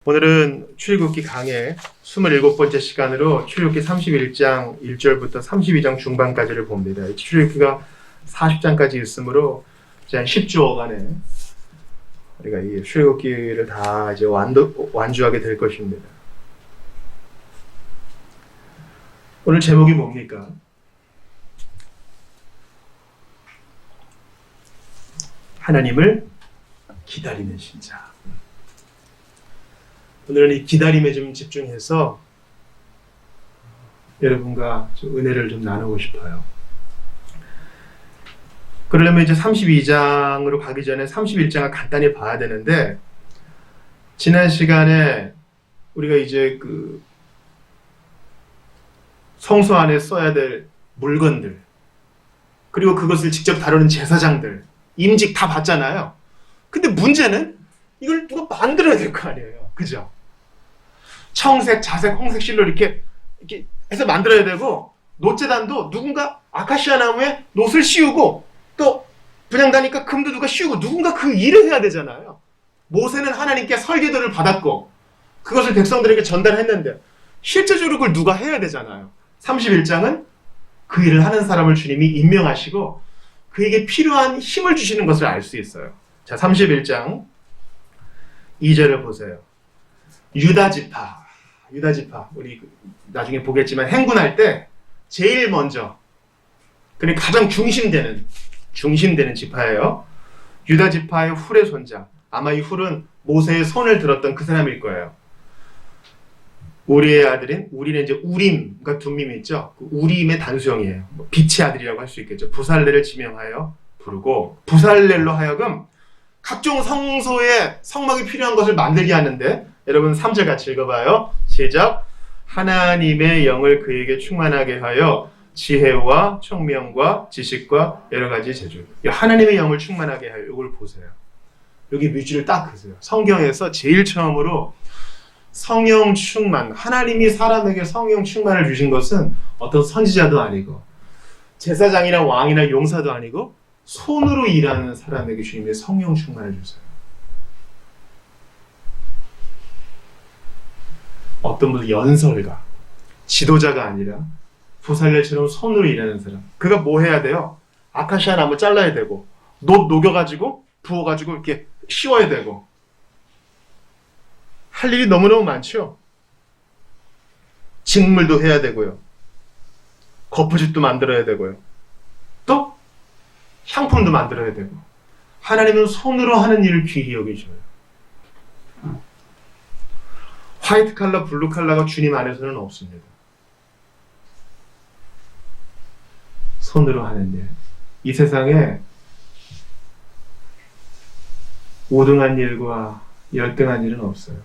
오늘은 출애굽기 강의 27번째 시간으로 출애굽기 31장 1절부터 32장 중반까지를 봅니다. 출애굽기가 40장까지 있으므로 이제 한 10주간에 우리가 이 출애굽기를 다 이제 완주하게 될 것입니다. 오늘 제목이 뭡니까? 하나님을 기다리는 신자. 오늘은 이 기다림에 좀 집중해서 여러분과 좀 은혜를 좀 나누고 싶어요. 그러려면 이제 32장으로 가기 전에 31장을 간단히 봐야 되는데, 지난 시간에 우리가 이제 그 성소 안에 써야 될 물건들, 그리고 그것을 직접 다루는 제사장들, 임직 다 봤잖아요. 근데 문제는 이걸 누가 만들어야 될 거 아니에요. 그죠? 청색, 자색, 홍색 실로 이렇게 해서 만들어야 되고, 놋재단도 누군가 아카시아 나무에 놋을 씌우고, 또 분향다니까 금도 누가 씌우고, 누군가 그 일을 해야 되잖아요. 모세는 하나님께 설계도를 받았고 그것을 백성들에게 전달했는데 실제적으로 그걸 누가 해야 되잖아요. 31장은 그 일을 하는 사람을 주님이 임명하시고 그에게 필요한 힘을 주시는 것을 알 수 있어요. 자, 31장 2절을 보세요. 유다지파, 우리 나중에 보겠지만 행군할 때 제일 먼저, 그러니까 가장 중심되는 지파예요. 유다지파의 훌의 손자, 아마 이 훌은 모세의 손을 들었던 그 사람일 거예요. 우리의 아들인, 우리는 이제 우림과 둠밈이 있죠. 그 우림의 단수형이에요. 빛의 아들이라고 할 수 있겠죠. 부살렐을 지명하여 부르고, 부살렐로 하여금 각종 성소에 성막이 필요한 것을 만들게 하는데, 여러분 3절 같이 읽어봐요. 시작. 하나님의 영을 그에게 충만하게 하여 지혜와 총명과 지식과 여러 가지 재주. 하나님의 영을 충만하게 하여, 이걸 보세요. 여기 뮤지를 딱 그세요. 성경에서 제일 처음으로 성령 충만, 하나님이 사람에게 성령 충만을 주신 것은 어떤 선지자도 아니고 제사장이나 왕이나 용사도 아니고 손으로 일하는 사람에게 주님의 성령 충만을 주세요. 어떤 분은 연설가, 지도자가 아니라 부살렐처럼 손으로 일하는 사람. 그가 뭐 해야 돼요? 아카시아 나무 잘라야 되고, 놋 녹여가지고 부어가지고 이렇게 씌워야 되고, 할 일이 너무너무 많죠. 직물도 해야 되고요, 거푸집도 만들어야 되고요, 또 향품도 만들어야 되고. 하나님은 손으로 하는 일을 귀히 여기셔요. 화이트 칼라, 블루 칼라가 주님 안에서는 없습니다. 손으로 하는 일. 이 세상에 오등한 일과 열등한 일은 없어요.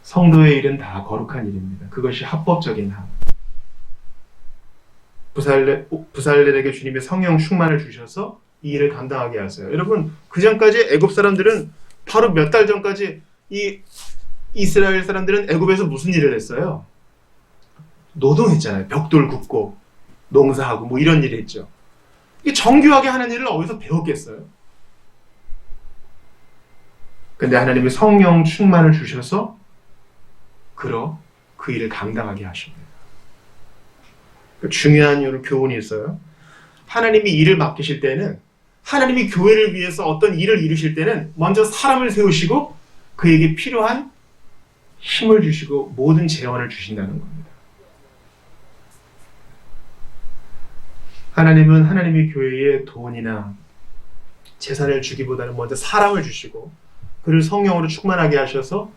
성도의 일은 다 거룩한 일입니다. 그것이 합법적인 함. 부살렐에게 주님의 성령 충만을 주셔서 이 일을 감당하게 하세요. 여러분, 그 전까지 애굽 사람들은, 바로 몇 달 전까지 이 이스라엘 사람들은 애굽에서 무슨 일을 했어요? 노동했잖아요. 벽돌 굽고 농사하고 뭐 이런 일을 했죠. 이 정교하게 하는 일을 어디서 배웠겠어요? 근데 하나님이 성령 충만을 주셔서 그 일을 감당하게 하십니다. 중요한 교훈이 있어요. 하나님이 일을 맡기실 때는, 하나님이 교회를 위해서 어떤 일을 이루실 때는 먼저 사람을 세우시고 그에게 필요한 힘을 주시고 모든 재원을 주신다는 겁니다. 하나님은 하나님의 교회에 돈이나 재산을 주기보다는 먼저 사람을 주시고 그를 성령으로 충만하게 하셔서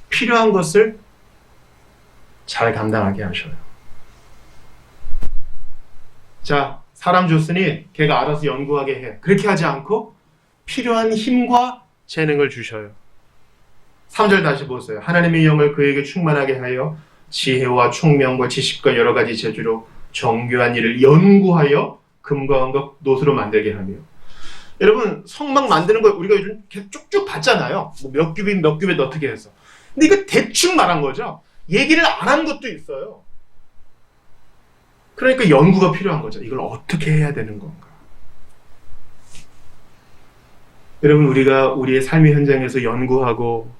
필요한 것을 잘 감당하게 하셔요. 자, 사람 줬으니 걔가 알아서 연구하게 해. 그렇게 하지 않고 필요한 힘과 재능을 주셔요. 3절 다시 보세요. 하나님의 영을 그에게 충만하게 하여 지혜와 총명과 지식과 여러 가지 재주로 정교한 일을 연구하여 금과 은과 놋으로 만들게 하며. 여러분, 성막 만드는 거 우리가 요즘 계속 쭉쭉 봤잖아요. 뭐 몇 규빗 어떻게 해서. 근데 이거 대충 말한 거죠. 얘기를 안 한 것도 있어요. 그러니까 연구가 필요한 거죠. 이걸 어떻게 해야 되는 건가. 여러분, 우리가 우리의 삶의 현장에서 연구하고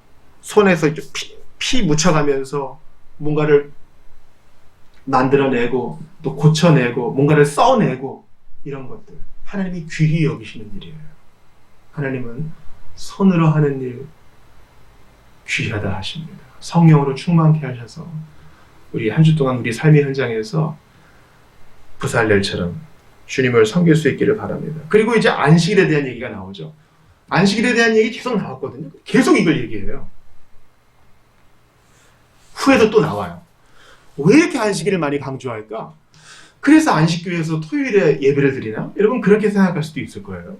손에서 피 묻혀가면서 뭔가를 만들어내고 또 고쳐내고 뭔가를 써내고 이런 것들 하나님이 귀히 여기시는 일이에요. 하나님은 손으로 하는 일 귀하다 하십니다. 성령으로 충만케 하셔서 우리 한 주 동안 우리 삶의 현장에서 부살렐처럼 주님을 섬길 수 있기를 바랍니다. 그리고 이제 안식일에 대한 얘기가 나오죠. 안식일에 대한 얘기 계속 나왔거든요. 계속 이걸 얘기해요. 후에도 또 나와요. 왜 이렇게 안식일을 많이 강조할까? 그래서 안식교회에서 토요일에 예배를 드리나? 여러분 그렇게 생각할 수도 있을 거예요.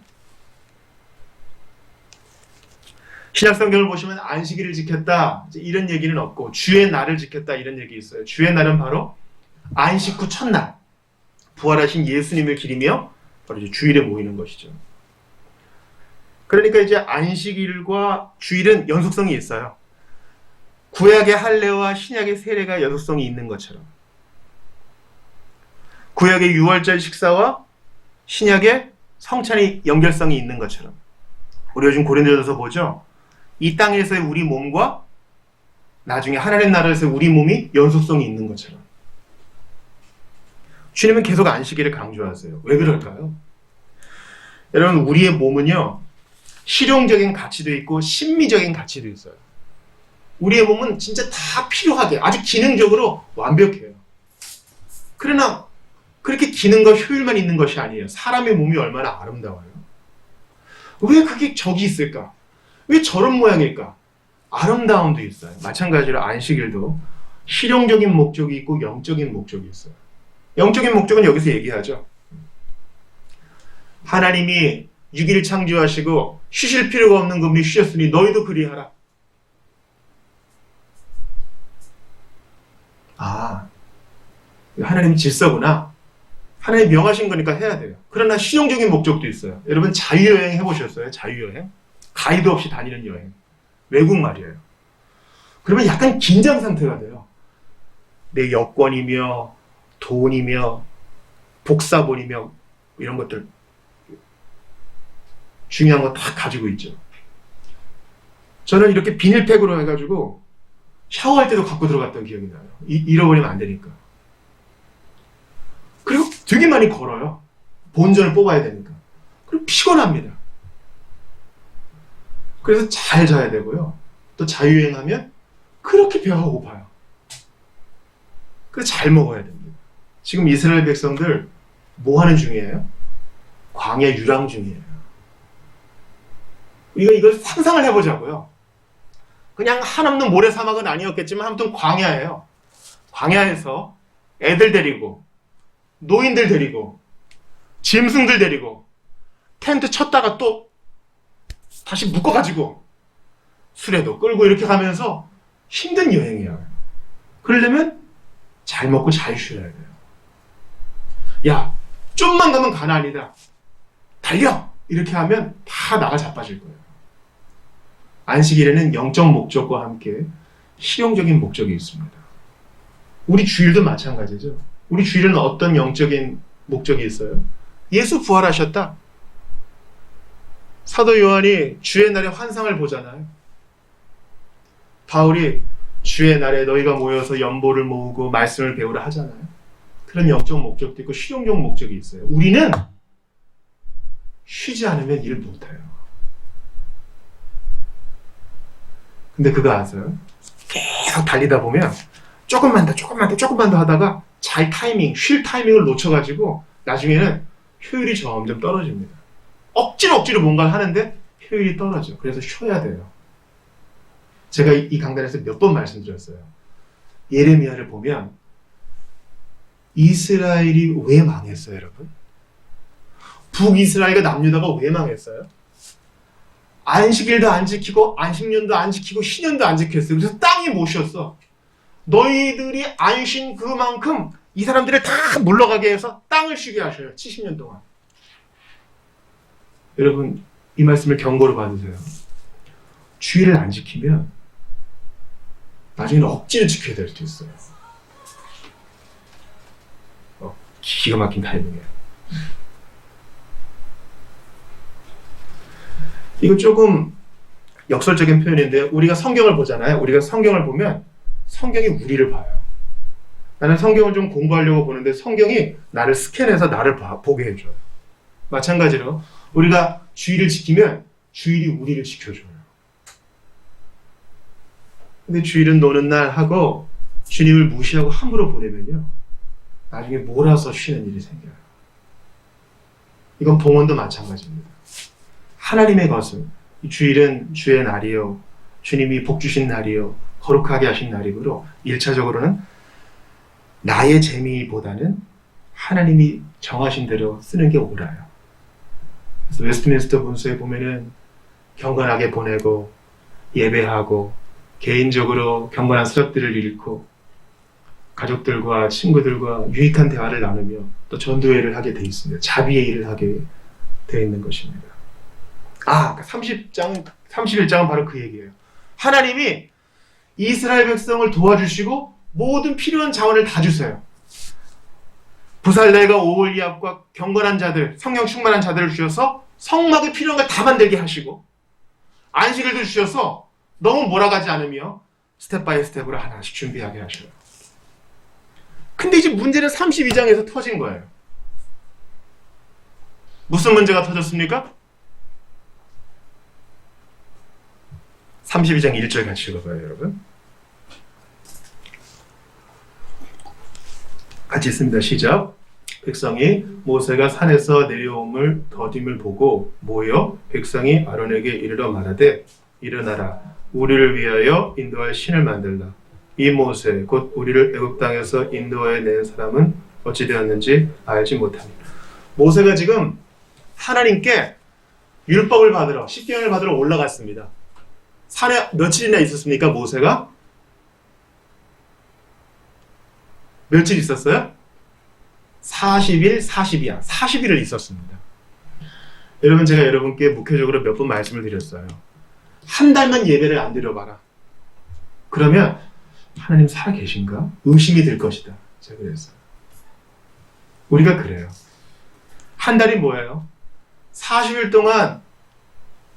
신약성경을 보시면 안식일을 지켰다 이런 얘기는 없고 주의 날을 지켰다 이런 얘기 있어요. 주의 날은 바로 안식 후 첫날 부활하신 예수님을 기리며 바로 이제 주일에 모이는 것이죠. 그러니까 이제 안식일과 주일은 연속성이 있어요. 구약의 할례와 신약의 세례가 연속성이 있는 것처럼 구약의 유월절 식사와 신약의 성찬이 연결성이 있는 것처럼 우리 요즘 고린도전서 보죠. 이 땅에서의 우리 몸과 나중에 하나님 나라에서의 우리 몸이 연속성이 있는 것처럼 주님은 계속 안식일을 강조하세요. 왜 그럴까요? 여러분 우리의 몸은요 실용적인 가치도 있고 심미적인 가치도 있어요. 우리의 몸은 진짜 다 필요하게 아주 기능적으로 완벽해요. 그러나 그렇게 기능과 효율만 있는 것이 아니에요. 사람의 몸이 얼마나 아름다워요. 왜 그게 저기 있을까? 왜 저런 모양일까? 아름다움도 있어요. 마찬가지로 안식일도 실용적인 목적이 있고 영적인 목적이 있어요. 영적인 목적은 여기서 얘기하죠. 하나님이 6일 창조하시고 쉬실 필요가 없는 그분이 쉬셨으니 너희도 그리하라. 아, 하나님 질서구나. 하나님 명하신 거니까 해야 돼요. 그러나 실용적인 목적도 있어요. 여러분 자유여행 해보셨어요? 자유여행? 가이드 없이 다니는 여행. 외국 말이에요. 그러면 약간 긴장 상태가 돼요. 내 여권이며 돈이며 복사본이며 이런 것들 중요한 거 다 가지고 있죠. 저는 이렇게 비닐팩으로 해가지고 샤워할 때도 갖고 들어갔던 기억이 나요. 잃어버리면 안 되니까. 그리고 되게 많이 걸어요. 본전을 뽑아야 되니까. 그리고 피곤합니다. 그래서 잘 자야 되고요. 또 자유여행하면 그렇게 배가 고파요. 그래서 잘 먹어야 됩니다. 지금 이스라엘 백성들 뭐 하는 중이에요? 광야 유랑 중이에요. 우리가 이걸 상상을 해보자고요. 그냥 한없는 모래사막은 아니었겠지만 아무튼 광야예요. 광야에서 애들 데리고 노인들 데리고 짐승들 데리고 텐트 쳤다가 또 다시 묶어가지고 수레도 끌고 이렇게 가면서 힘든 여행이에요. 그러려면 잘 먹고 잘 쉬어야 돼요. 야, 좀만 가면 가나안이다. 달려! 이렇게 하면 다 나가 자빠질 거예요. 안식일에는 영적 목적과 함께 실용적인 목적이 있습니다. 우리 주일도 마찬가지죠. 우리 주일은 어떤 영적인 목적이 있어요? 예수 부활하셨다. 사도 요한이 주의 날에 환상을 보잖아요. 바울이 주의 날에 너희가 모여서 연보를 모으고 말씀을 배우라 하잖아요. 그런 영적 목적도 있고 실용적 목적이 있어요. 우리는 쉬지 않으면 일을 못해요. 근데 그거 아세요? 계속 달리다 보면 조금만 더 하다가 잘 타이밍, 쉴 타이밍을 놓쳐가지고 나중에는 효율이 점점 떨어집니다. 억지로 뭔가를 하는데 효율이 떨어져. 그래서 쉬어야 돼요. 제가 이 강단에서 몇 번 말씀드렸어요. 예레미야를 보면 이스라엘이 왜 망했어요, 여러분? 북이스라엘과 남유다가 왜 망했어요? 안식일도 안 지키고 안식년도 안 지키고 신년도 안 지켰어요. 그래서 땅이 못 쉬었어. 너희들이 안 쉰 그만큼 이 사람들을 다 물러가게 해서 땅을 쉬게 하셔요. 70년 동안. 여러분 이 말씀을 경고로 받으세요. 주일을 안 지키면 나중에는 억지로 지켜야 될 수도 있어요. 기가 막힌 타이밍이에요. 이거 조금 역설적인 표현인데 우리가 성경을 보잖아요. 우리가 성경을 보면 성경이 우리를 봐요. 나는 성경을 좀 공부하려고 보는데 성경이 나를 스캔해서 나를 보게 해줘요. 마찬가지로 우리가 주의를 지키면 주일이 우리를 지켜줘요. 근데 주일은 노는 날 하고 주님을 무시하고 함부로 보내면요. 나중에 몰아서 쉬는 일이 생겨요. 이건 봉헌도 마찬가지입니다. 하나님의 것은 이 주일은 주의 날이요. 주님이 복 주신 날이요. 거룩하게 하신 날이므로 1차적으로는 나의 재미보다는 하나님이 정하신 대로 쓰는 게 옳아요. 그래서 웨스트민스터 분수에 보면은 경건하게 보내고 예배하고 개인적으로 경건한 서적들을 읽고 가족들과 친구들과 유익한 대화를 나누며 또 전도회를 하게 돼 있습니다. 자비의 일을 하게 돼 있는 것입니다. 31장은 바로 그 얘기예요. 하나님이 이스라엘 백성을 도와주시고 모든 필요한 자원을 다 주세요. 부살레가 오홀리압과 경건한 자들, 성령 충만한 자들을 주셔서 성막에 필요한 걸 다 만들게 하시고 안식일도 주셔서 너무 몰아가지 않으며 스텝 바이 스텝으로 하나씩 준비하게 하셔요. 근데 이제 문제는 32장에서 터진 거예요. 무슨 문제가 터졌습니까? 32장 1절 같이 읽어봐요, 여러분. 같이 읽습니다. 시작. 백성이 모세가 산에서 내려옴을 더딤을 보고 모여 백성이 아론에게 이르러 말하되 일어나라 우리를 위하여 인도할 신을 만들라. 이 모세 곧 우리를 애굽 땅에서 인도하여 낸 사람은 어찌 되었는지 알지 못합니다. 모세가 지금 하나님께 율법을 받으러 십계명을 받으러 올라갔습니다. 산에 며칠이나 있었습니까? 모세가? 며칠 있었어요? 40일, 40이야. 40일을 있었습니다. 여러분 제가 여러분께 목회적으로 몇 번 말씀을 드렸어요. 한 달만 예배를 안 드려봐라. 그러면 하나님 살아계신가? 의심이 들 것이다. 제가 그랬어요. 우리가 그래요. 한 달이 뭐예요? 40일 동안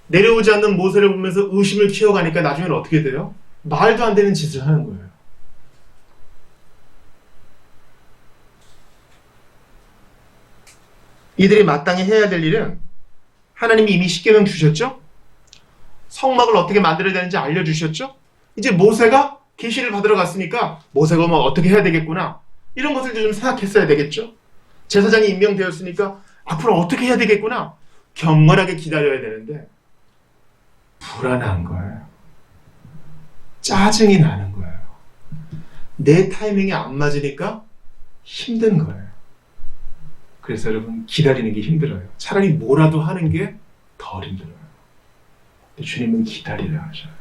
내려오지 않는 모세를 보면서 의심을 키워가니까 나중에는 어떻게 돼요? 말도 안 되는 짓을 하는 거예요. 이들이 마땅히 해야 될 일은 하나님이 이미 십계명 주셨죠? 성막을 어떻게 만들어야 되는지 알려주셨죠? 이제 모세가 계시를 받으러 갔으니까 모세가 뭐 어떻게 해야 되겠구나 이런 것들도 좀 생각했어야 되겠죠? 제사장이 임명되었으니까 앞으로 어떻게 해야 되겠구나 경건하게 기다려야 되는데 불안한 거예요. 짜증이 나는 거예요. 내 타이밍이 안 맞으니까 힘든 거예요. 그래서 여러분 기다리는 게 힘들어요. 차라리 뭐라도 하는 게 덜 힘들어요. 근데 주님은 기다리라 하셔요.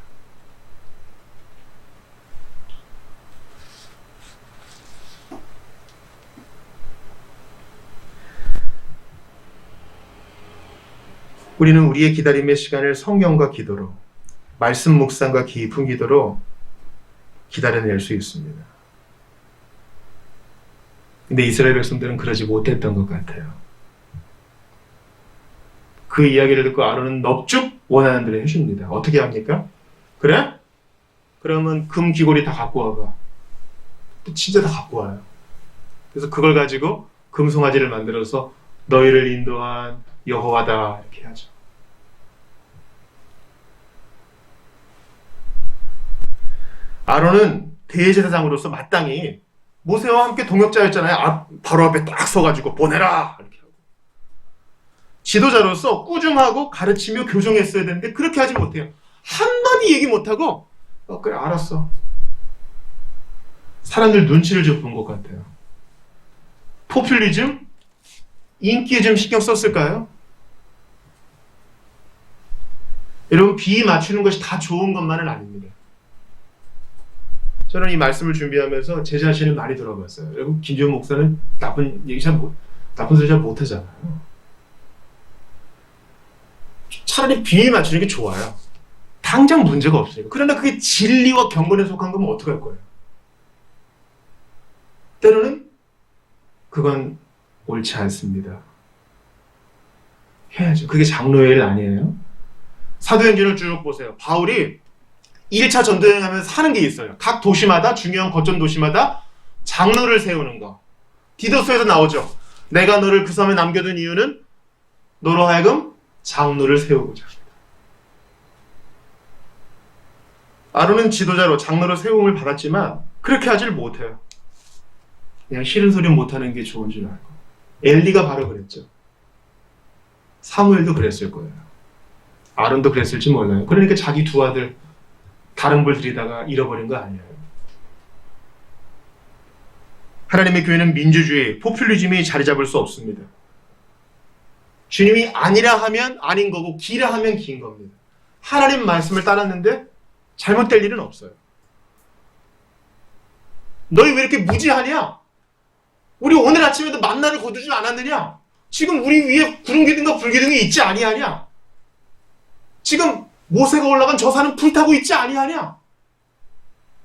우리는 우리의 기다림의 시간을 성경과 기도로 말씀 묵상과 깊은 기도로 기다려낼 수 있습니다. 근데 이스라엘 백성들은 그러지 못했던 것 같아요. 그 이야기를 듣고 아론은 넙죽 원하는 대로 해줍니다. 어떻게 합니까? 그래? 그러면 금 귀고리 다 갖고 와봐. 진짜 다 갖고 와요. 그래서 그걸 가지고 금송아지를 만들어서 너희를 인도한 여호와다 이렇게 하죠. 아론은 대제사장으로서 마땅히 모세와 함께 동역자였잖아요. 바로 앞에 딱 서가지고 보내라 이렇게 하고 지도자로서 꾸준하고 가르치며 교정했어야 되는데 그렇게 하지 못해요. 한마디 얘기 못하고 그래 알았어. 사람들 눈치를 좀 본 것 같아요. 포퓰리즘? 인기에 좀 신경 썼을까요? 여러분 비 맞추는 것이 다 좋은 것만은 아닙니다. 저는 이 말씀을 준비하면서 제 자신을 많이 들어봤어요. 여러분 김지훈 목사는 나쁜 소리 잘 못하잖아요. 차라리 비 맞추는 게 좋아요. 당장 문제가 없으니까. 그러나 그게 진리와 경건에 속한 거면 어떡할 거예요? 때로는 그건 옳지 않습니다. 해야죠. 그게 장로의 일 아니에요? 사도행전을 쭉 보세요. 바울이 1차 전도여행하면서 하는 게 있어요. 각 도시마다, 중요한 거점 도시마다 장로를 세우는 거. 디도서에서 나오죠. 내가 너를 그 섬에 남겨둔 이유는 너로 하여금 장로를 세우고자. 아론은 지도자로 장로로 세움을 받았지만 그렇게 하질 못해요. 그냥 싫은 소리 못하는 게 좋은 줄 알고. 엘리가 바로 그랬죠. 사무엘도 그랬을 거예요. 아론도 그랬을지 몰라요. 그러니까 자기 두 아들 다른 걸 들이다가 잃어버린 거 아니에요. 하나님의 교회는 민주주의, 포퓰리즘이 자리 잡을 수 없습니다. 주님이 아니라 하면 아닌 거고 기라 하면 긴 겁니다. 하나님 말씀을 따랐는데 잘못될 일은 없어요. 너희 왜 이렇게 무지하냐? 우리 오늘 아침에도 만나를 거두지 않았느냐? 지금 우리 위에 구름기둥과 불기둥이 있지 아니하냐? 지금 모세가 올라간 저 산은 불타고 있지 아니하냐?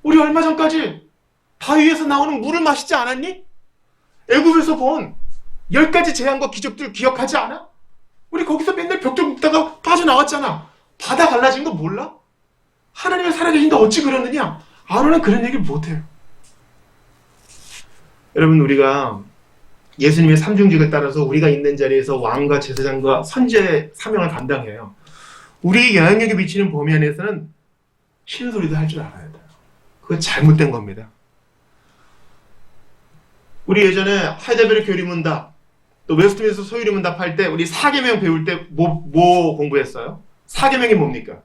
우리 얼마 전까지 바위에서 나오는 물을 마시지 않았니? 애굽에서 본 10가지 재앙과 기적들 기억하지 않아? 우리 거기서 맨날 벽돌 굽다가 빠져나왔잖아. 바다 갈라진 거 몰라? 하나님의 살아계신데 어찌 그러느냐? 아론은 그런 얘기를 못해요. 여러분, 우리가 예수님의 삼중직을 따라서 우리가 있는 자리에서 왕과 제사장과 선지자의 사명을 감당해요. 우리의 영향력이 미치는 범위 안에서는 싫은 소리도 할 줄 알아야 돼요. 그거 잘못된 겁니다. 우리 예전에 하이델베르 교리문답, 또 웨스트민스터 소유리문답 할 때 우리 사계명 배울 때 뭐 공부했어요? 사계명이 뭡니까?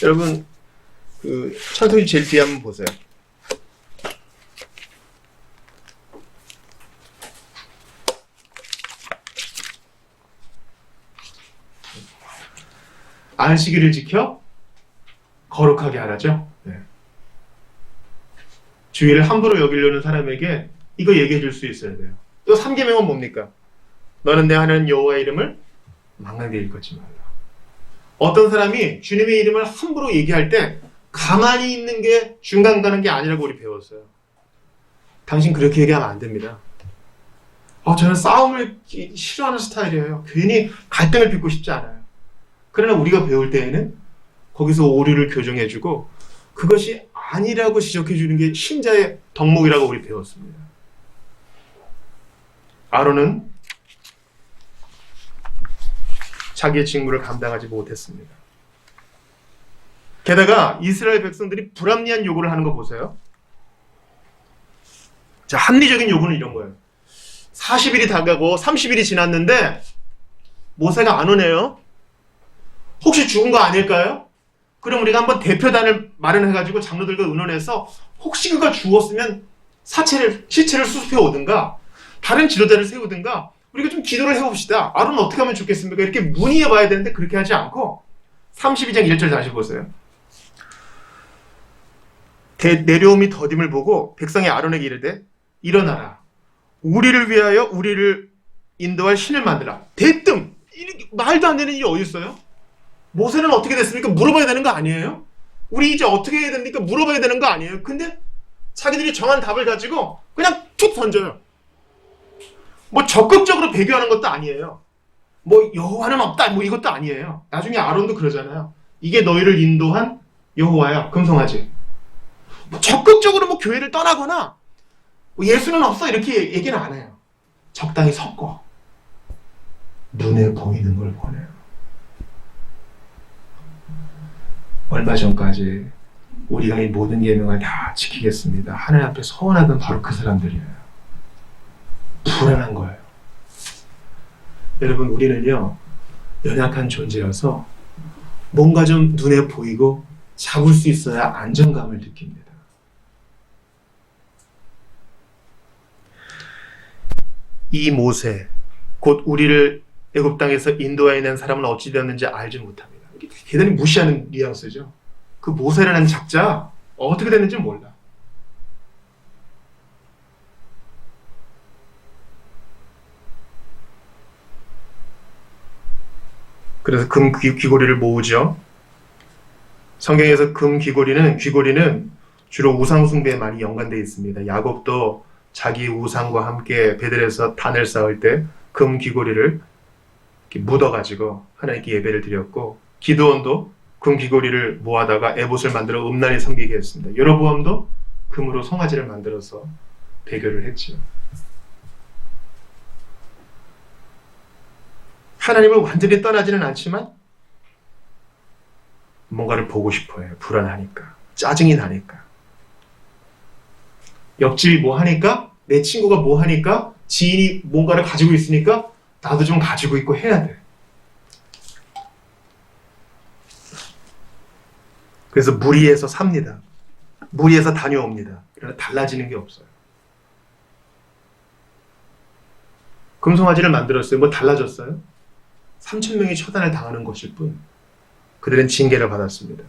여러분, 그 창세기 제일 뒤에 한번 보세요. 안식일을 지켜 거룩하게 하라죠. 네. 주의를 함부로 여기려는 사람에게 이거 얘기해 줄 수 있어야 돼요. 또 3계명은 뭡니까? 너는 내 하나님 여호와의 이름을 망하게 일컫지 말라. 어떤 사람이 주님의 이름을 함부로 얘기할 때 가만히 있는 게 중간 가는 게 아니라고 우리 배웠어요. 당신 그렇게 얘기하면 안 됩니다. 저는 싸움을 싫어하는 스타일이에요. 괜히 갈등을 빚고 싶지 않아요. 그러나 우리가 배울 때에는 거기서 오류를 교정해주고 그것이 아니라고 지적해주는 게 신자의 덕목이라고 우리 배웠습니다. 아론은 자기의 직무를 감당하지 못했습니다. 게다가 이스라엘 백성들이 불합리한 요구를 하는 거 보세요. 자, 합리적인 요구는 이런 거예요. 40일이 다가고 30일이 지났는데 모세가 안 오네요. 혹시 죽은 거 아닐까요? 그럼 우리가 한번 대표단을 마련해가지고 장로들과 의논해서 혹시 그가 죽었으면 시체를 수습해 오든가 다른 지도자를 세우든가 우리가 좀 기도를 해봅시다. 아론은 어떻게 하면 좋겠습니까? 이렇게 문의해 봐야 되는데 그렇게 하지 않고 32장 1절 다시 보세요. 내려옴이 더딤을 보고 백성이 아론에게 이르되 일어나라. 우리를 위하여 우리를 인도할 신을 만들라. 대뜸! 말도 안 되는 일이 어디 있어요? 모세는 어떻게 됐습니까? 물어봐야 되는 거 아니에요? 우리 이제 어떻게 해야 됩니까? 물어봐야 되는 거 아니에요? 근데 자기들이 정한 답을 가지고 그냥 툭 던져요. 뭐 적극적으로 배교하는 것도 아니에요. 뭐 여호와는 없다 뭐 이것도 아니에요. 나중에 아론도 그러잖아요. 이게 너희를 인도한 여호와야. 금송아지. 뭐 적극적으로 뭐 교회를 떠나거나 뭐 예수는 없어 이렇게 얘기는 안 해요. 적당히 섞어. 눈에 보이는 걸 보내요. 얼마 전까지 우리가 이 모든 계명을 다 지키겠습니다. 하늘 앞에 서원하던 바로 그 사람들이에요. 불안한 거예요. 여러분, 우리는요 연약한 존재여서 뭔가 좀 눈에 보이고 잡을 수 있어야 안정감을 느낍니다. 이 모세, 곧 우리를 애굽 땅에서 인도해낸 사람은 어찌 되었는지 알지 못합니다. 대단히 무시하는 뉘앙스죠. 그 모세라는 작자 어떻게 됐는지 몰라. 그래서 금 귀고리를 모으죠. 성경에서 금 귀고리는 주로 우상 숭배에 많이 연관되어 있습니다. 야곱도 자기 우상과 함께 베들에서 단을 쌓을 때 금 귀고리를 이렇게 묻어가지고 하나님께 예배를 드렸고, 기드온도 금 귀고리를 모아다가 에봇을 만들어 음란히 섬기게 했습니다. 여로보암도 금으로 송아지를 만들어서 배교를 했지요. 하나님을 완전히 떠나지는 않지만 뭔가를 보고 싶어해요. 불안하니까, 짜증이 나니까, 옆집이 뭐 하니까, 내 친구가 뭐 하니까, 지인이 뭔가를 가지고 있으니까 나도 좀 가지고 있고 해야 돼. 그래서 무리해서 삽니다. 무리해서 다녀옵니다. 그러나 달라지는 게 없어요. 금송아지를 만들었어요. 뭐 달라졌어요? 3,000명이 처단을 당하는 것일 뿐. 그들은 징계를 받았습니다.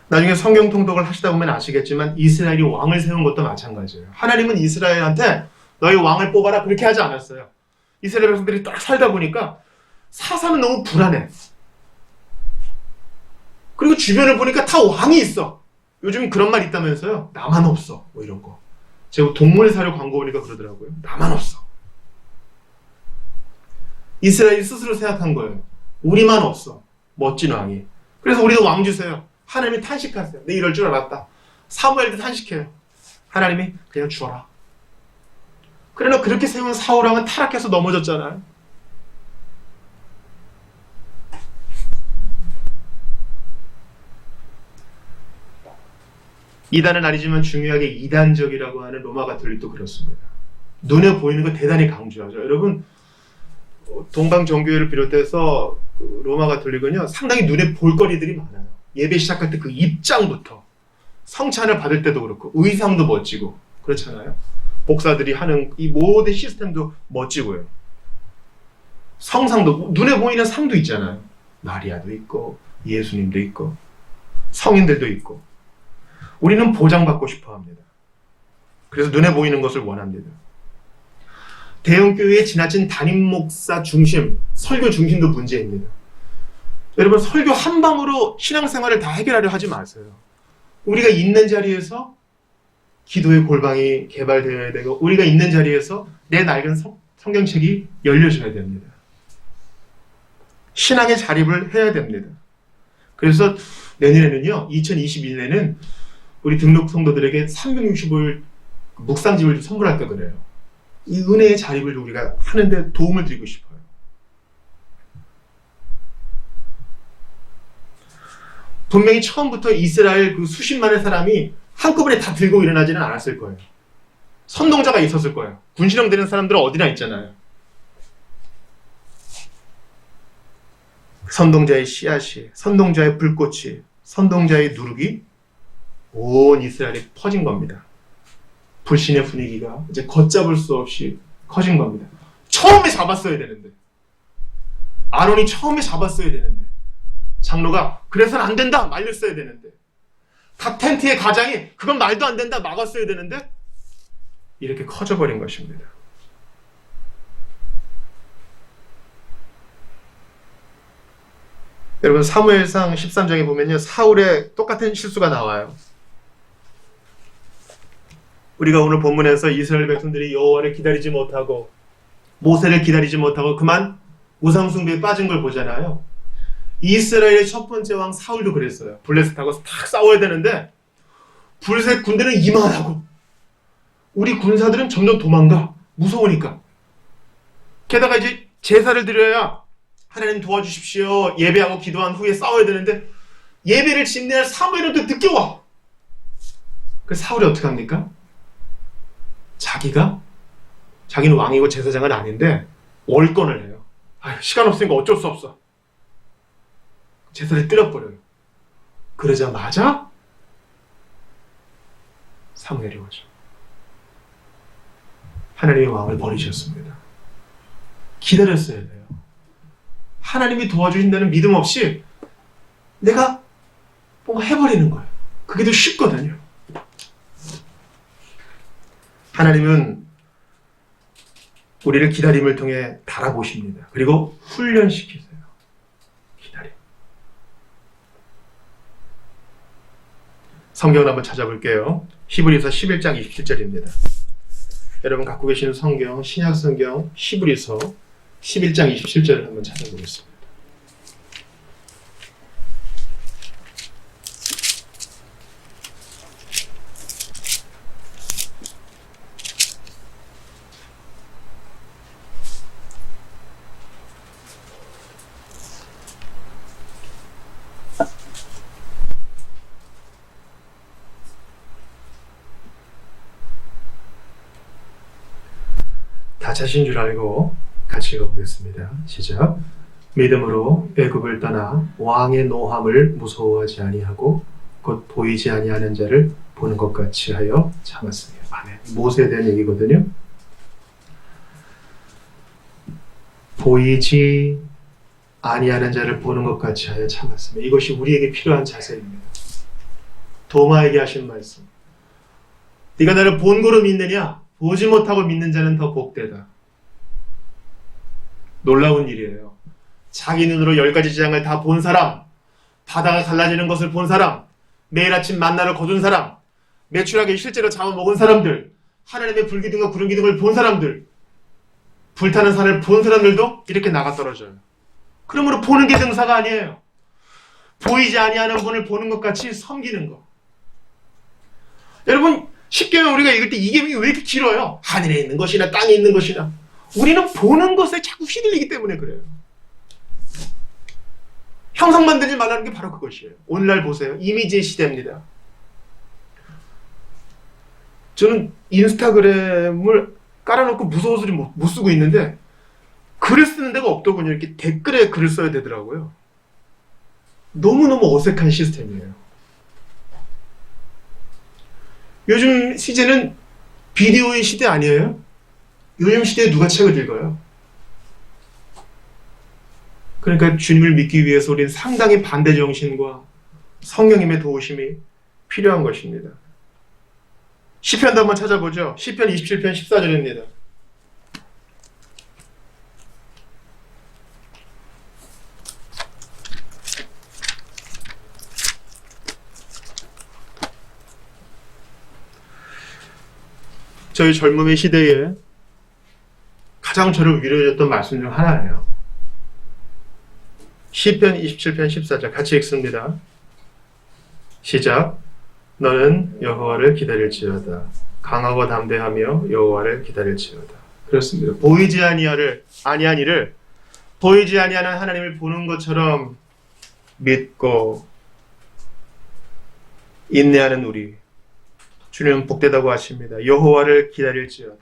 나중에 성경 통독을 하시다 보면 아시겠지만 이스라엘이 왕을 세운 것도 마찬가지예요. 하나님은 이스라엘한테 너희 왕을 뽑아라 그렇게 하지 않았어요. 이스라엘 백성들이 딱 살다 보니까 사사는 너무 불안해. 그리고 주변을 보니까 다 왕이 있어. 요즘 그런 말 있다면서요. 나만 없어. 뭐 이런 거. 제가 동물 사료 광고 보니까 그러더라고요. 나만 없어. 이스라엘이 스스로 생각한 거예요. 우리만 없어. 멋진 왕이. 그래서 우리도 왕 주세요. 하나님이 탄식하세요. 내 이럴 줄 알았다. 사무엘도 탄식해요. 하나님이 그냥 주어라. 그러나 그렇게 세운 사울왕은 타락해서 넘어졌잖아요. 이단은 아니지만 중요하게 이단적이라고 하는 로마 가톨릭도 그렇습니다. 눈에 보이는 거 대단히 강조하죠. 여러분, 동방 정교회를 비롯해서 로마 가톨릭은요 상당히 눈에 볼 거리들이 많아요. 예배 시작할 때 그 입장부터 성찬을 받을 때도 그렇고 의상도 멋지고 그렇잖아요. 목사들이 하는 이 모든 시스템도 멋지고요. 성상도 눈에 보이는 상도 있잖아요. 마리아도 있고 예수님도 있고 성인들도 있고. 우리는 보장받고 싶어 합니다. 그래서 눈에 보이는 것을 원합니다. 대형교회의 지나친 담임 목사 중심, 설교 중심도 문제입니다. 여러분, 설교 한 방으로 신앙생활을 다 해결하려 하지 마세요. 우리가 있는 자리에서 기도의 골방이 개발되어야 되고, 우리가 있는 자리에서 내 낡은 성경책이 열려져야 됩니다. 신앙의 자립을 해야 됩니다. 그래서 내년에는요, 2021년에는 우리 등록 성도들에게 365일 묵상집을 선물할까 그래요. 이 은혜의 자립을 우리가 하는데 도움을 드리고 싶어요. 분명히 처음부터 이스라엘 그 수십만의 사람이 한꺼번에 다 들고 일어나지는 않았을 거예요. 선동자가 있었을 거예요. 군신형 되는 사람들은 어디나 있잖아요. 선동자의 씨앗이, 선동자의 불꽃이, 선동자의 누룩이 온 이스라엘에 퍼진 겁니다. 불신의 분위기가 이제 걷잡을 수 없이 커진 겁니다. 처음에 잡았어야 되는데, 아론이 처음에 잡았어야 되는데, 장로가 그래서는 안 된다 말렸어야 되는데, 각 텐트의 가장이 그건 말도 안 된다 막았어야 되는데 이렇게 커져버린 것입니다. 여러분, 사무엘상 13장에 보면요 사울의 똑같은 실수가 나와요. 우리가 오늘 본문에서 이스라엘 백성들이 여호와를 기다리지 못하고 모세를 기다리지 못하고 그만 우상숭배에 빠진 걸 보잖아요. 이스라엘의 첫 번째 왕 사울도 그랬어요. 블레셋하고 딱 싸워야 되는데 블레셋 군대는 이만하고 우리 군사들은 점점 도망가. 무서우니까. 게다가 이제 제사를 드려야 하나님 도와주십시오 예배하고 기도한 후에 싸워야 되는데 예배를 집례할 사무엘은 또 늦게 와. 그래서 사울이 어떻게 합니까? 자기는 왕이고 제사장은 아닌데 월권을 해요. 시간 없으니까 어쩔 수 없어. 제사를 때려버려요. 그러자마자 사무엘이 오죠. 하나님의 왕을 버리셨습니다. 기다렸어야 돼요. 하나님이 도와주신다는 믿음 없이 내가 뭔가 해버리는 거예요. 그게 더 쉽거든요. 하나님은 우리를 기다림을 통해 달아보십니다. 그리고 훈련시키세요. 기다림. 성경을 한번 찾아볼게요. 히브리서 11장 27절입니다. 여러분 갖고 계시는 성경, 신약 성경 히브리서 11장 27절을 한번 찾아보겠습니다. 다 차신 줄 알고 같이 읽어보겠습니다. 시작. 믿음으로 애굽을 떠나 왕의 노함을 무서워하지 아니하고 곧 보이지 아니하는 자를 보는 것 같이 하여 참았으며. 아멘. 모세에 대한 얘기거든요. 보이지 아니하는 자를 보는 것 같이 하여 참았으며. 이것이 우리에게 필요한 자세입니다. 도마에게 하신 말씀. 네가 나를 본고로 믿느냐? 보지 못하고 믿는 자는 더 복되다. 놀라운 일이에요. 자기 눈으로 10가지 재앙을 다 본 사람, 바다가 갈라지는 것을 본 사람, 매일 아침 만나를 거둔 사람, 매출하게 실제로 잡아먹은 사람들, 하나님의 불기둥과 구름기둥을 본 사람들, 불타는 산을 본 사람들도 이렇게 나가 떨어져요. 그러므로 보는 게 등사가 아니에요. 보이지 아니하는 분을 보는 것 같이 섬기는 것. 여러분, 십계명 우리가 읽을 때 이게 왜 이렇게 길어요? 하늘에 있는 것이나 땅에 있는 것이나. 우리는 보는 것에 자꾸 휘둘리기 때문에 그래요. 형상 만들지 말라는 게 바로 그것이에요. 오늘날 보세요. 이미지의 시대입니다. 저는 인스타그램을 깔아놓고 무서워서 못 쓰고 있는데 글을 쓰는 데가 없더군요. 이렇게 댓글에 글을 써야 되더라고요. 너무너무 어색한 시스템이에요. 요즘 시대는 비디오의 시대 아니에요? 요즘 시대에 누가 책을 읽어요? 그러니까 주님을 믿기 위해서 우리는 상당히 반대 정신과 성령님의 도우심이 필요한 것입니다. 시편도 한번 찾아보죠. 시편 27편 14절입니다. 저희 젊음의 시대에 가장 저를 위로해줬던 말씀 중 하나예요. 시편 27편 14절 같이 읽습니다. 시작. 너는 여호와를 기다릴지어다. 강하고 담대하며 여호와를 기다릴지어다. 그렇습니다. 보이지 아니한 일을 보이지 아니하는 하나님을 보는 것처럼 믿고 인내하는 우리, 주님은 복되다고 하십니다. 여호와를 기다릴지어다.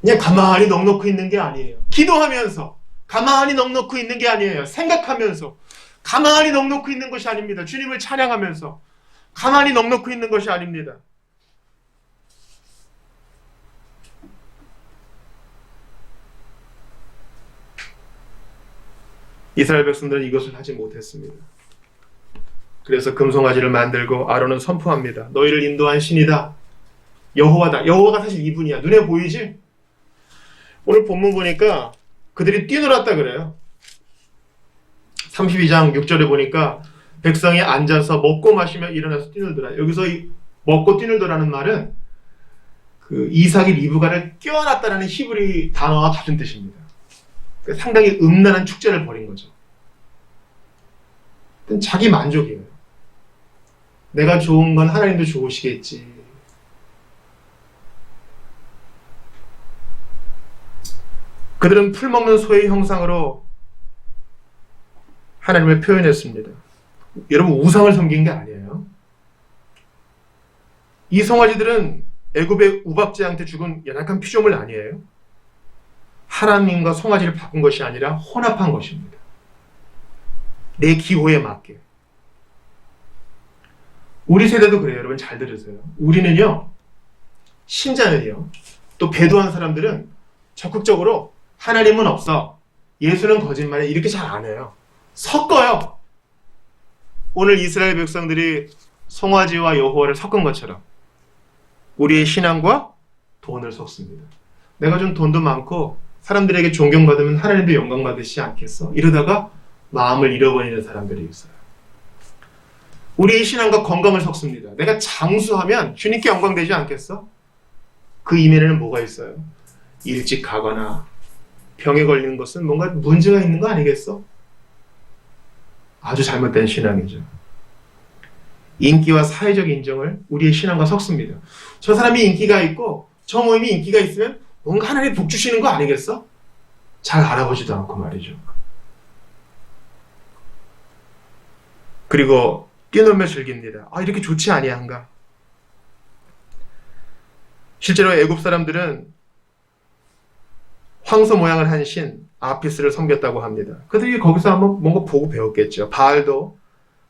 그냥 가만히 넋놓고 있는 게 아니에요. 기도하면서 가만히 넋놓고 있는 게 아니에요. 생각하면서 가만히 넋놓고 있는 것이 아닙니다. 주님을 찬양하면서 가만히 넋놓고 있는 것이 아닙니다. 이스라엘 백성들은 이것을 하지 못했습니다. 그래서 금송아지를 만들고 아론은 선포합니다. 너희를 인도한 신이다. 여호와다. 여호와가 사실 이분이야. 눈에 보이지? 오늘 본문 보니까 그들이 뛰놀았다 그래요. 32장 6절에 보니까 백성이 앉아서 먹고 마시며 일어나서 뛰놀더라. 여기서 이 먹고 뛰놀더라는 말은 그 이삭이 리브가를 껴안았다라는 히브리 단어와 같은 뜻입니다. 그러니까 상당히 음란한 축제를 벌인 거죠. 자기 만족이에요. 내가 좋은 건 하나님도 좋으시겠지. 그들은 풀먹는 소의 형상으로 하나님을 표현했습니다. 여러분, 우상을 섬긴 게 아니에요. 이 송아지들은 애굽의 우박지한테 죽은 연약한 피조물 아니에요. 하나님과 송아지를 바꾼 것이 아니라 혼합한 것입니다. 내 기호에 맞게. 우리 세대도 그래요. 여러분 잘 들으세요. 우리는요, 신자는요, 또 배도한 사람들은 적극적으로 하나님은 없어, 예수는 거짓말이야, 이렇게 잘 안 해요. 섞어요. 오늘 이스라엘 백성들이 송아지와 여호와를 섞은 것처럼 우리의 신앙과 돈을 섞습니다. 내가 좀 돈도 많고 사람들에게 존경받으면 하나님도 영광받으시지 않겠어? 이러다가 마음을 잃어버리는 사람들이 있어요. 우리의 신앙과 건강을 섞습니다. 내가 장수하면 주님께 영광되지 않겠어? 그 이면에는 뭐가 있어요? 일찍 가거나 병에 걸리는 것은 뭔가 문제가 있는 거 아니겠어? 아주 잘못된 신앙이죠. 인기와 사회적 인정을 우리의 신앙과 섞습니다. 저 사람이 인기가 있고 저 모임이 인기가 있으면 뭔가 하나님이 복 주시는 거 아니겠어? 잘 알아보지도 않고 말이죠. 그리고 뛰놀며 즐깁니다. 이렇게 좋지 아니한가? 실제로 애굽 사람들은 황소 모양을 한 신 아피스를 섬겼다고 합니다. 그들이 거기서 한번 뭔가 보고 배웠겠죠. 바알도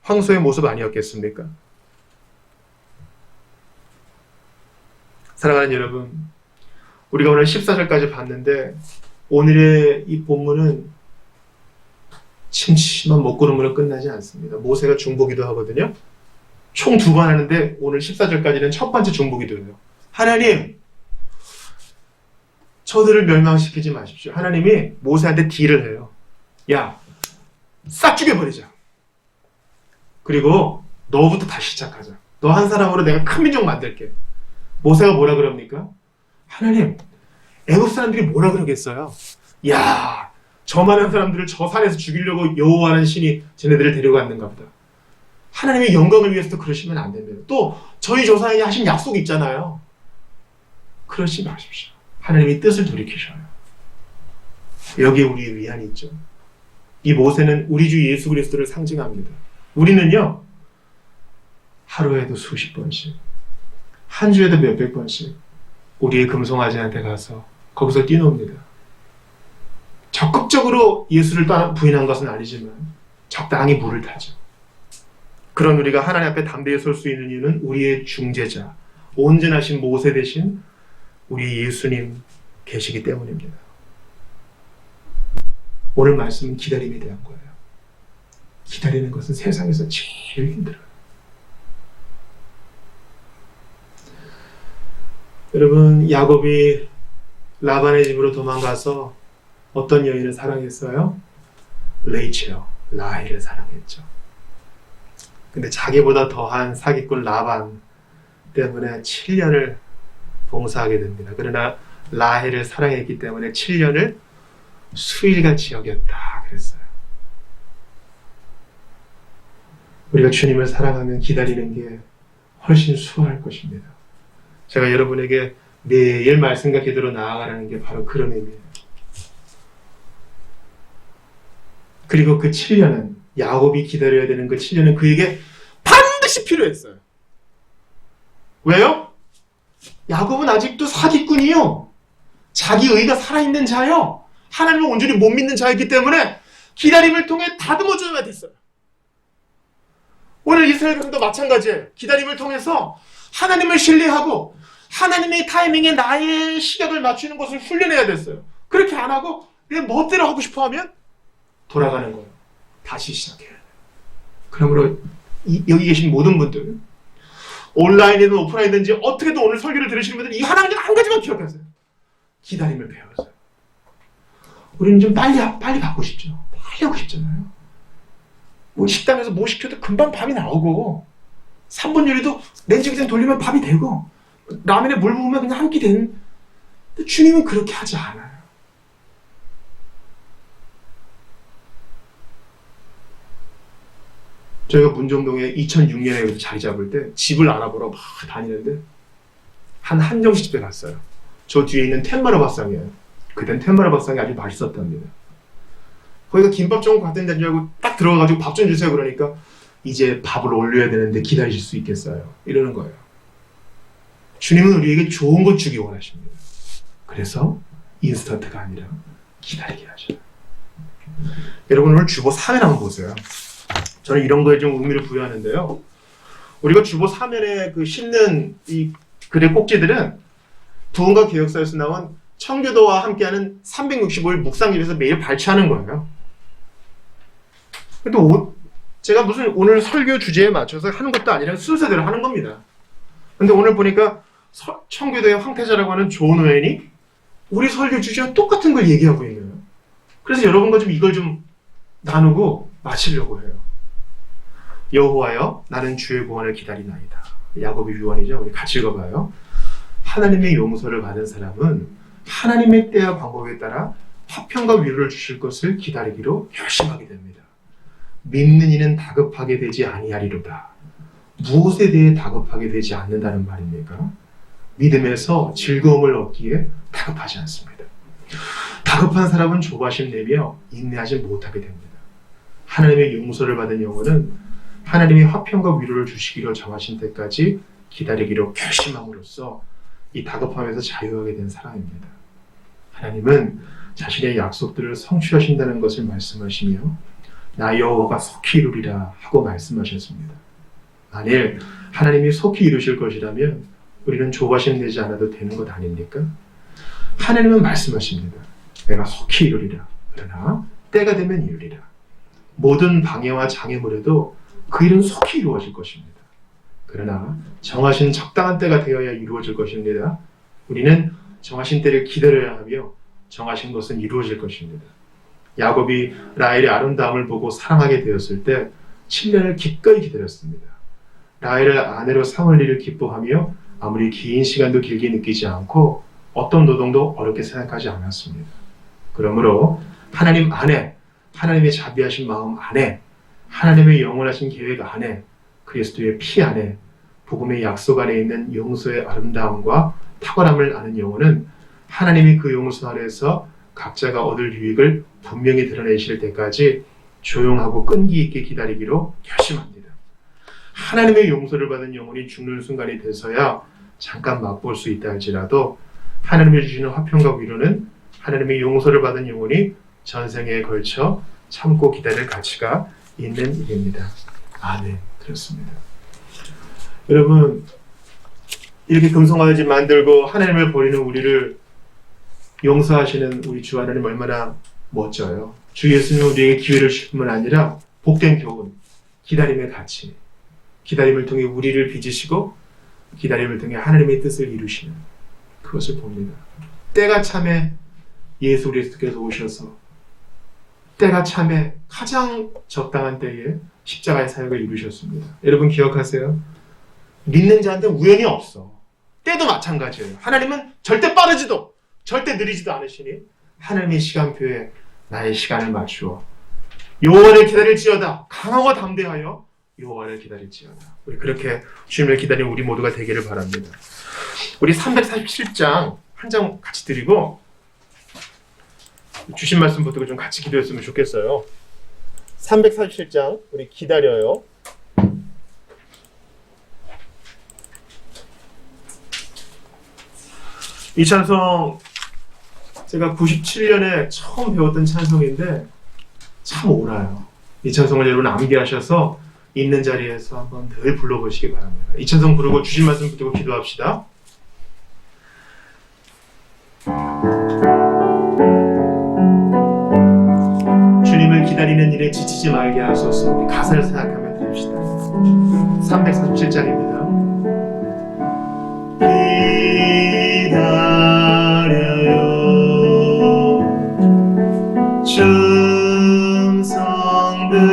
황소의 모습 아니었겠습니까? 사랑하는 여러분, 우리가 오늘 14절까지 봤는데 오늘의 이 본문은 침침한 먹구름으로 끝나지 않습니다. 모세가 중보기도 하거든요. 총 2번 하는데 오늘 14절까지는 첫 번째 중보기도예요. 하나님, 저들을 멸망시키지 마십시오. 하나님이 모세한테 딜을 해요. 야, 싹 죽여버리자. 그리고 너부터 다시 시작하자. 너 한 사람으로 내가 큰 민족 만들게. 모세가 뭐라 그럽니까? 하나님, 애굽 사람들이 뭐라 그러겠어요? 야, 저 많은 사람들을 저 산에서 죽이려고 여호와라는 신이 쟤네들을 데려갔는가 보다. 하나님의 영광을 위해서도 그러시면 안 됩니다. 또 저희 조상에게 하신 약속이 있잖아요. 그러지 마십시오. 하나님이 뜻을 돌이키셔요. 여기에 우리의 위안이 있죠. 이 모세는 우리 주 예수 그리스도를 상징합니다. 우리는요, 하루에도 수십 번씩, 한 주에도 몇백 번씩 우리의 금송아지한테 가서 거기서 뛰놉니다. 적극적으로 예수를 부인한 것은 아니지만 적당히 물을 타죠. 그런 우리가 하나님 앞에 담대히 설 수 있는 이유는 우리의 중재자, 온전하신 모세 대신 우리 예수님 계시기 때문입니다. 오늘 말씀은 기다림에 대한 거예요. 기다리는 것은 세상에서 제일 힘들어요. 여러분, 야곱이 라반의 집으로 도망가서 어떤 여인을 사랑했어요? 레이첼, 라헬을 사랑했죠. 근데 자기보다 더한 사기꾼 라반 때문에 7년을 봉사하게 됩니다. 그러나 라헬을 사랑했기 때문에 7년을 수일같이 여겼다 그랬어요. 우리가 주님을 사랑하면 기다리는 게 훨씬 수월할 것입니다. 제가 여러분에게 매일 말씀과 기도로 나아가라는 게 바로 그런 의미예요. 그리고 그 7년은, 야곱이 기다려야 되는 그 7년은 그에게 반드시 필요했어요. 왜요? 야곱은 아직도 사기꾼이요. 자기 의가 살아있는 자요. 하나님을 온전히 못 믿는 자였기 때문에 기다림을 통해 다듬어줘야 됐어요. 오늘 이스라엘 백성도 마찬가지예요. 기다림을 통해서 하나님을 신뢰하고 하나님의 타이밍에 나의 시각을 맞추는 것을 훈련해야 됐어요. 그렇게 안 하고 내 멋대로 하고 싶어 하면 돌아가는 거예요. 다시 시작해야 돼요. 그러므로 여기 계신 모든 분들, 온라인이든 오프라인이든지 어떻게든 오늘 설교를 들으시는 분들 이 하나님 한 가지만 기억하세요. 기다림을 배우세요. 우리는 좀 빨리 받고 싶죠. 빨리 하고 싶잖아요. 뭐 식당에서 뭐 시켜도 금방 밥이 나오고 3분 요리도 냉장고에 돌리면 밥이 되고 라면에 물 부으면 그냥 한 끼 되는. 근데 주님은 그렇게 하지 않아요. 저희가 문정동에 2006년에 자리 잡을 때 집을 알아보러 막 다니는데 한 한정식 집에 갔어요. 저 뒤에 있는 텐마르 밥상이에요. 그땐 텐마르 밥상이 아주 맛있었답니다. 거기가 김밥 전국 같은 데인 줄 알고 딱 들어가가지고 밥 좀 주세요 그러니까 이제 밥을 올려야 되는데 기다리실 수 있겠어요? 이러는 거예요. 주님은 우리에게 좋은 것 주기 원하십니다. 그래서 인스턴트가 아니라 기다리게 하셔요. 여러분 오늘 주보 3면 한번 보세요. 저는 이런 거에 좀 의미를 부여하는데요. 우리가 주보 3면에 그 싣는 이 글의 꼭지들은 부흥과 개혁사에서 나온 청교도와 함께하는 365일 묵상집에서 매일 발췌하는 거예요. 근데 제가 무슨 오늘 설교 주제에 맞춰서 하는 것도 아니라 순서대로 하는 겁니다. 근데 오늘 보니까 청교도의 황태자라고 하는 존 웨인이 우리 설교 주제와 똑같은 걸 얘기하고 있네요. 그래서 여러분과 좀 이걸 좀 나누고 마치려고 해요. 여호와여 나는 주의 구원을 기다리나이다. 야곱의 유언이죠. 우리 같이 읽어봐요. 하나님의 용서를 받은 사람은 하나님의 때와 방법에 따라 화평과 위로를 주실 것을 기다리기로 결심하게 됩니다. 믿는 이는 다급하게 되지 아니하리로다. 무엇에 대해 다급하게 되지 않는다는 말입니까? 믿음에서 즐거움을 얻기에 다급하지 않습니다. 다급한 사람은 조바심 내며 인내하지 못하게 됩니다. 하나님의 용서를 받은 영혼은 하나님이 화평과 위로를 주시기로 정하신 때까지 기다리기로 결심함으로써 이 다급함에서 자유하게 된 사람입니다. 하나님은 자신의 약속들을 성취하신다는 것을 말씀하시며 나 여호와가 속히 이루리라 하고 말씀하셨습니다. 만일 하나님이 속히 이루실 것이라면 우리는 조바심 내지 않아도 되는 것 아닙니까? 하나님은 말씀하십니다. 내가 속히 이루리라. 그러나 때가 되면 이루리라. 모든 방해와 장애물에도 그 일은 속히 이루어질 것입니다. 그러나 정하신 적당한 때가 되어야 이루어질 것입니다. 우리는 정하신 때를 기다려야 하며 정하신 것은 이루어질 것입니다. 야곱이 라헬의 아름다움을 보고 사랑하게 되었을 때 7년을 기꺼이 기다렸습니다. 라헬을 아내로 삼을 일을 기뻐하며 아무리 긴 시간도 길게 느끼지 않고 어떤 노동도 어렵게 생각하지 않았습니다. 그러므로 하나님 안에, 하나님의 자비하신 마음 안에, 하나님의 영원하신 계획 안에, 그리스도의 피 안에, 복음의 약속 안에 있는 용서의 아름다움과 탁월함을 아는 영혼은 하나님이 그 용서 아래에서 각자가 얻을 유익을 분명히 드러내실 때까지 조용하고 끈기 있게 기다리기로 결심합니다. 하나님의 용서를 받은 영혼이 죽는 순간이 돼서야 잠깐 맛볼 수 있다 할지라도 하나님이 주시는 화평과 위로는 하나님의 용서를 받은 영혼이 전생에 걸쳐 참고 기다릴 가치가 있는 일입니다. 아멘. 그렇습니다. 여러분, 이렇게 금송아지 만들고 하나님을 버리는 우리를 용서하시는 우리 주 하나님 얼마나 멋져요. 주 예수님은 우리에게 기회를 주실 뿐만 아니라 복된 교훈, 기다림의 가치, 기다림을 통해 우리를 빚으시고 기다림을 통해 하나님의 뜻을 이루시는 그것을 봅니다. 때가 참에 예수 그리스도께서 오셔서 때가 참에 가장 적당한 때에 십자가의 사역을 이루셨습니다. 여러분 기억하세요? 믿는 자한테 우연이 없어. 때도 마찬가지예요. 하나님은 절대 빠르지도 절대 느리지도 않으시니 하나님의 시간표에 나의 시간을 맞추어 여호와를 기다릴지어다. 강하고 담대하여 여호와를 기다릴지어다. 우리 그렇게 주님을 기다리는 우리 모두가 되기를 바랍니다. 우리 347장 한 장 같이 드리고 주신 말씀 붙들고 좀 같이 기도했으면 좋겠어요. 347장 우리 기다려요. 이 찬송 제가 97년에 처음 배웠던 찬송인데 참 옳아요. 이 찬송을 여러분 암기하셔서 있는 자리에서 한번 늘 불러보시기 바랍니다. 이 찬송 부르고 주신 말씀 붙들고 기도합시다. 주님을 기다리는 일에 지치지 말게 하소서. 우리 가사를 생각하며 드립시다. 347장입니다. 기다려요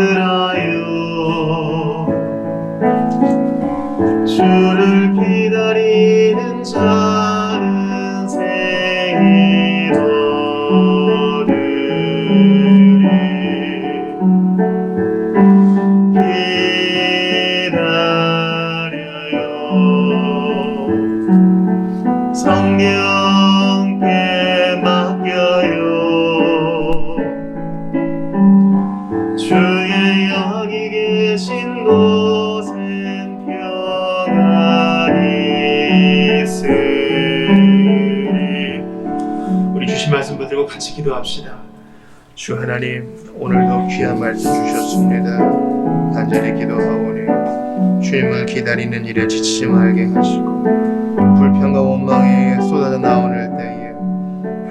충성들하여 주를 기다리는 자는 생이 얻으리 기다려요 성령께 맡겨요 주의 여기 계신 곳엔 평안이 있으리. 우리 주신 말씀 붙들고 같이 기도합시다. 주 하나님, 오늘도 귀한 말씀 주셨습니다. 간절히 기도하오니 주님을 기다리는 일에 지치지 말게 하시고 불평과 원망이 쏟아져 나오는 때에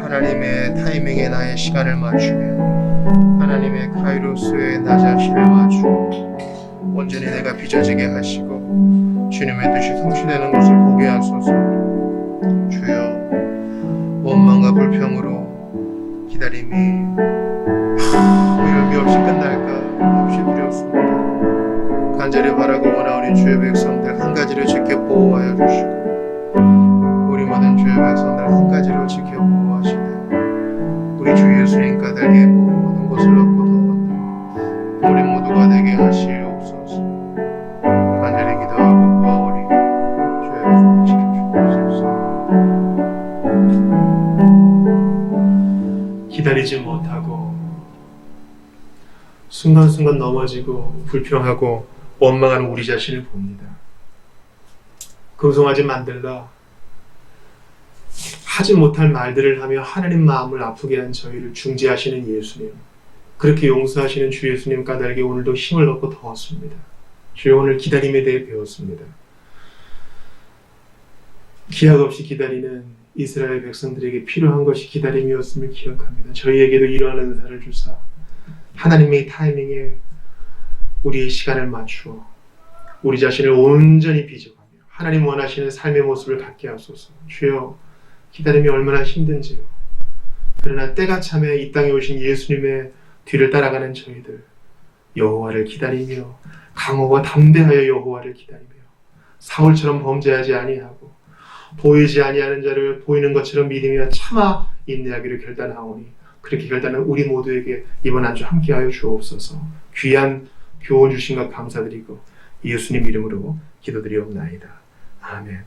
하나님의 타이밍에 나의 시간을 맞추며 하나님의 카이로스에 나 자신을 맞추고 온전히 내가 빚어지게 하시고 주님의 뜻이 성취되는 것을 보게 하소서. 주여, 원망과 불평으로 기다림이 의미 없이 끝날까 없이 두렵습니다. 간절히 바라고 원하오니 주의 백성들 한 가지를 지켜 보호하여 주시고 우리 모든 못하고 순간순간 넘어지고 불평하고 원망하는 우리 자신을 봅니다. 금송아지 만들라 하지 못할 말들을 하며 하나님 마음을 아프게 한 저희를 중재하시는 예수님, 그렇게 용서하시는 주 예수님 까닭에 오늘도 힘을 얻고 더 얻습니다. 주여, 오늘 기다림에 대해 배웠습니다. 기약 없이 기다리는 이스라엘 백성들에게 필요한 것이 기다림이었음을 기억합니다. 저희에게도 이러한 은사를 주사 하나님의 타이밍에 우리의 시간을 맞추어 우리 자신을 온전히 빚어가며 하나님 원하시는 삶의 모습을 갖게 하소서. 주여, 기다림이 얼마나 힘든지요. 그러나 때가 참에 이 땅에 오신 예수님의 뒤를 따라가는 저희들, 여호와를 기다리며 강호와 담대하여 여호와를 기다리며 사울처럼 범죄하지 아니하고 보이지 아니하는 자를 보이는 것처럼 믿으며 참아 인내하기를 결단하오니, 그렇게 결단한 우리 모두에게 이번 한 주 함께하여 주옵소서. 귀한 교훈 주신 것 감사드리고 예수님 이름으로 기도드리옵나이다. 아멘.